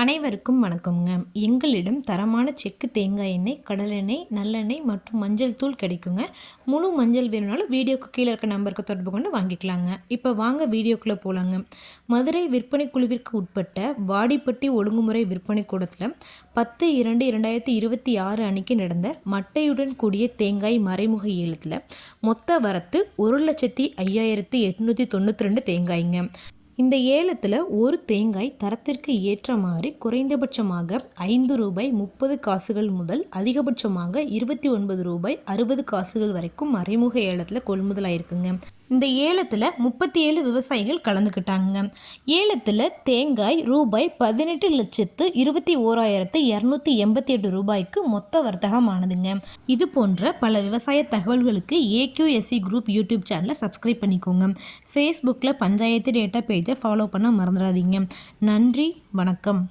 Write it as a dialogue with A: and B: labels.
A: அனைவருக்கும் வணக்கம்ங்க. எங்களிடம் தரமான செக்கு தேங்காய் எண்ணெய், கடலெண்ணெய், நல்லெண்ணெய் மற்றும் மஞ்சள் தூள் கிடைக்குங்க. முழு மஞ்சள் வேணும்னாலும் வீடியோக்கு கீழே இருக்க நம்பருக்கு தொடர்பு கொண்டு வாங்கிக்கலாங்க. இப்போ வாங்க வீடியோக்குள்ளே போகலாங்க. மதுரை விற்பனை குழுவிற்கு உட்பட்ட வாடிப்பட்டி ஒழுங்குமுறை விற்பனை கூடத்தில் 10/2/2026 அன்னைக்கு நடந்த மட்டையுடன் கூடிய தேங்காய் மறைமுக ஏலத்தில் மொத்த வரத்து 1,05,892 தேங்காய்ங்க. இந்த ஏலத்தில் ஒரு தேங்காய் தரத்திற்கு ஏற்ற மாதிரி குறைந்தபட்சமாக ரூ. 5.30 முதல் அதிகபட்சமாக ரூ. 29.60 வரைக்கும் மறைமுக ஏலத்தில் கொள்முதலாயிருக்குங்க. இந்த ஏலத்தில் 37 விவசாயிகள் கலந்துக்கிட்டாங்க. ஏலத்தில் தேங்காய் ரூபாய் 18,21,288 ரூபாய்க்கு மொத்த வர்த்தகமானதுங்க. இது போன்ற பல விவசாய தகவல்களுக்கு AQSC குரூப் யூடியூப் சேனலை சப்ஸ்கிரைப் பண்ணிக்கோங்க. ஃபேஸ்புக்கில் பஞ்சாயத்து டேட்டா பேஜை ஃபாலோ பண்ண மறந்துடாதீங்க. நன்றி, வணக்கம்.